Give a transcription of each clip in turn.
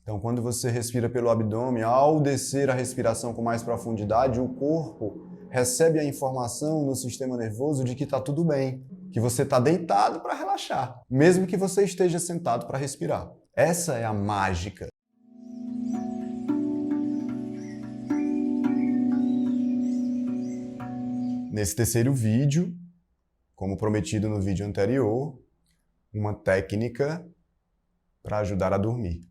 Então, quando você respira pelo abdômen, ao descer a respiração com mais profundidade, o corpo recebe a informação no sistema nervoso de que está tudo bem, que você está deitado para relaxar, mesmo que você esteja sentado para respirar. Essa é a mágica. Nesse terceiro vídeo, como prometido no vídeo anterior, uma técnica para ajudar a dormir.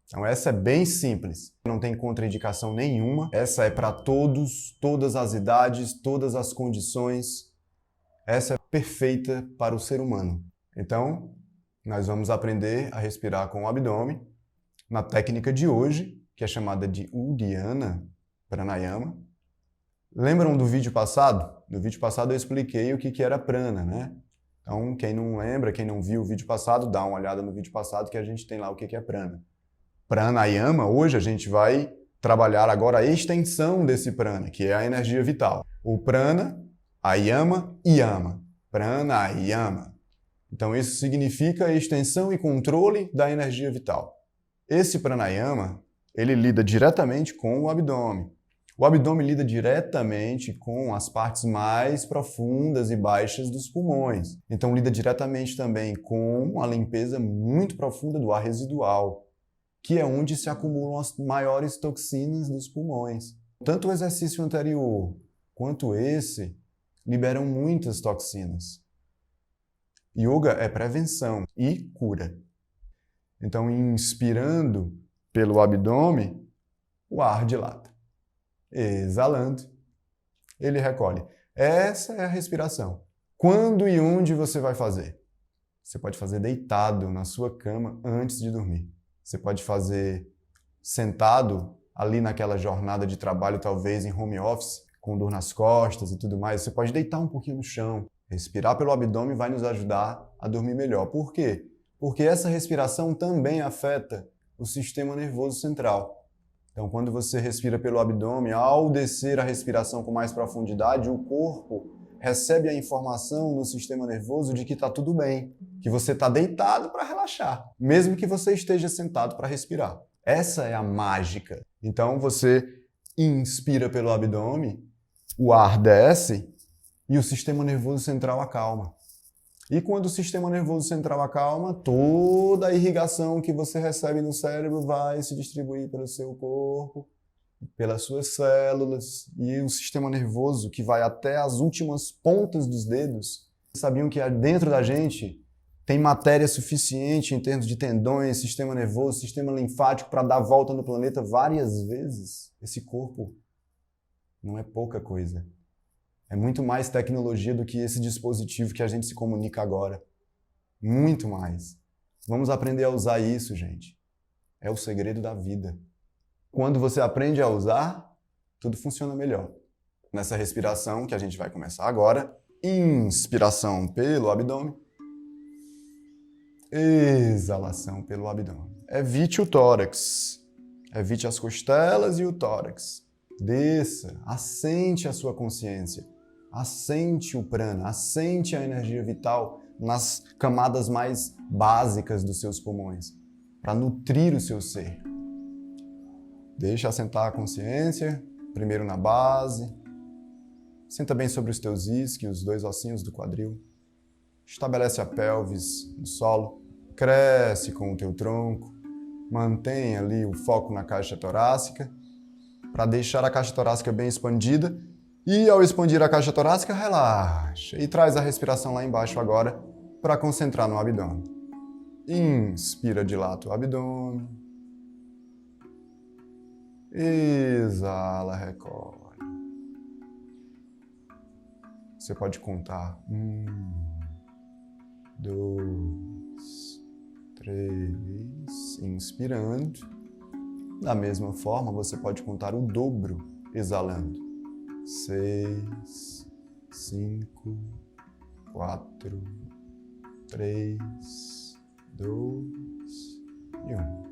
Então essa é bem simples, não tem contraindicação nenhuma, essa é para todos, todas as idades, todas as condições, essa é perfeita para o ser humano. Então, nós vamos aprender a respirar com o abdômen na técnica de hoje, que é chamada de Uddiyana Pranayama. Lembram do vídeo passado? No vídeo passado eu expliquei o que era prana, né? Então, quem não lembra, quem não viu o vídeo passado, dá uma olhada no vídeo passado que a gente tem lá o que é prana. Pranayama, hoje a gente vai trabalhar agora a extensão desse prana, que é a energia vital. O prana, a yama e yama. Pranayama. Então isso significa extensão e controle da energia vital. Esse pranayama, ele lida diretamente com o abdômen. O abdômen lida diretamente com as partes mais profundas e baixas dos pulmões. Então lida diretamente também com a limpeza muito profunda do ar residual, que é onde se acumulam as maiores toxinas dos pulmões. Tanto o exercício anterior quanto esse liberam muitas toxinas. Yoga é prevenção e cura. Então, inspirando pelo abdômen, o ar dilata. Exalando, ele recolhe. Essa é a respiração. Quando e onde você vai fazer? Você pode fazer deitado na sua cama antes de dormir. Você pode fazer sentado ali naquela jornada de trabalho, talvez em home office, com dor nas costas e tudo mais. Você pode deitar um pouquinho no chão. Respirar pelo abdômen vai nos ajudar a dormir melhor. Por quê? Porque essa respiração também afeta o sistema nervoso central. Então, quando você respira pelo abdômen, ao descer a respiração com mais profundidade, o corpo recebe a informação no sistema nervoso de que está tudo bem, que você está deitado para relaxar, mesmo que você esteja sentado para respirar. Essa é a mágica. Então, você inspira pelo abdômen, o ar desce e o sistema nervoso central acalma. E quando o sistema nervoso central acalma, toda a irrigação que você recebe no cérebro vai se distribuir pelo seu corpo, pelas suas células, e o sistema nervoso, que vai até as últimas pontas dos dedos. Sabiam que dentro da gente tem matéria suficiente em termos de tendões, sistema nervoso, sistema linfático para dar a volta no planeta várias vezes? Esse corpo não é pouca coisa. É muito mais tecnologia do que esse dispositivo que a gente se comunica agora. Muito mais. Vamos aprender a usar isso, gente. É o segredo da vida. Quando você aprende a usar, tudo funciona melhor. Nessa respiração que a gente vai começar agora, inspiração pelo abdômen, exalação pelo abdômen. Evite o tórax. Evite as costelas e o tórax. Desça, assente a sua consciência. Assente o prana, assente a energia vital nas camadas mais básicas dos seus pulmões, para nutrir o seu ser. Deixa assentar a consciência, primeiro na base. Senta bem sobre os teus isquios, os dois ossinhos do quadril. Estabelece a pelvis no solo. Cresce com o teu tronco. Mantém ali o foco na caixa torácica, para deixar a caixa torácica bem expandida. E ao expandir a caixa torácica, relaxa. E traz a respiração lá embaixo agora para concentrar no abdômen. Inspira, dilata o abdômen. Exala, recolhe. Você pode contar 1, 2, 3, inspirando. Da mesma forma, você pode contar o dobro, exalando. 6, 5, 4, 3, 2 e 1.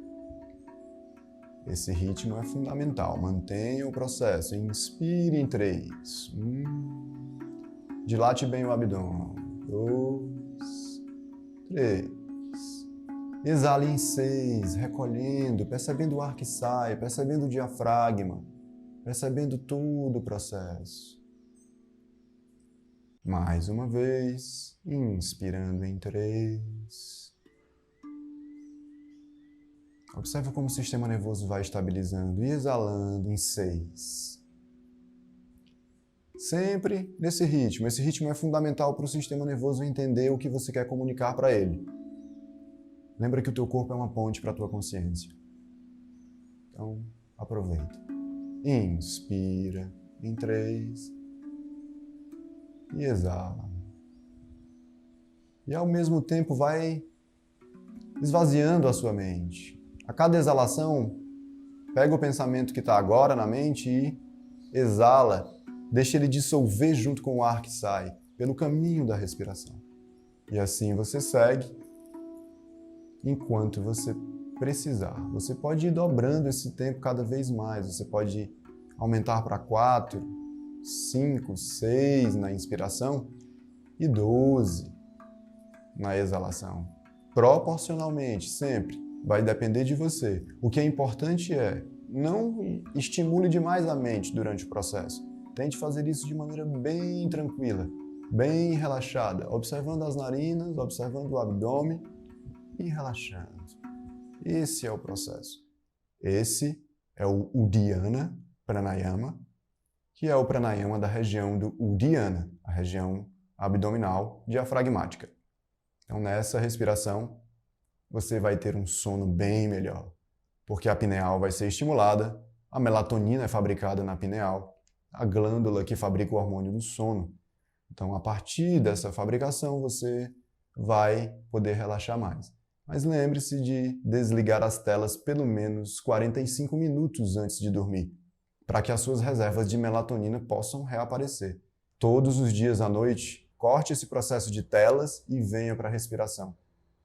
Esse ritmo é fundamental. Mantenha o processo. Inspire em 3. 1. Dilate bem o abdômen. 2, 3. Exale em 6, recolhendo, percebendo o ar que sai, percebendo o diafragma, percebendo todo o processo. Mais uma vez, inspirando em 3. Observa como o sistema nervoso vai estabilizando e exalando em 6. Sempre nesse ritmo. Esse ritmo é fundamental para o sistema nervoso entender o que você quer comunicar para ele. Lembra que o teu corpo é uma ponte para a tua consciência. Então, aproveita. Inspira em 3 e exala. E ao mesmo tempo vai esvaziando a sua mente. A cada exalação, pega o pensamento que está agora na mente e exala. Deixa ele dissolver junto com o ar que sai, pelo caminho da respiração. E assim você segue enquanto você precisar. Você pode ir dobrando esse tempo cada vez mais. Você pode aumentar para 4, 5, 6 na inspiração e 12 na exalação. Proporcionalmente, sempre. Vai depender de você. O que é importante é não estimule demais a mente durante o processo. Tente fazer isso de maneira bem tranquila, bem relaxada, observando as narinas, observando o abdômen e relaxando. Esse é o processo. Esse é o Uddiyana Pranayama, que é o pranayama da região do Uddiyana, a região abdominal diafragmática. Então, nessa respiração, você vai ter um sono bem melhor, porque a pineal vai ser estimulada, a melatonina é fabricada na pineal, a glândula que fabrica o hormônio do sono. Então, a partir dessa fabricação, você vai poder relaxar mais. Mas lembre-se de desligar as telas pelo menos 45 minutos antes de dormir, para que as suas reservas de melatonina possam reaparecer. Todos os dias à noite, corte esse processo de telas e venha para a respiração.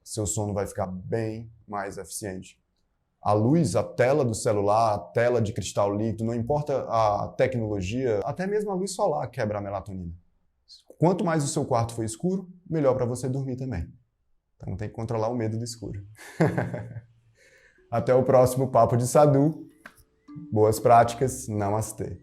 Seu sono vai ficar bem mais eficiente. A luz, a tela do celular, a tela de cristal líquido, não importa a tecnologia, até mesmo a luz solar quebra a melatonina. Quanto mais o seu quarto for escuro, melhor para você dormir também. Então tem que controlar o medo do escuro. Até o próximo Papo de Sadhu. Boas práticas. Namastê.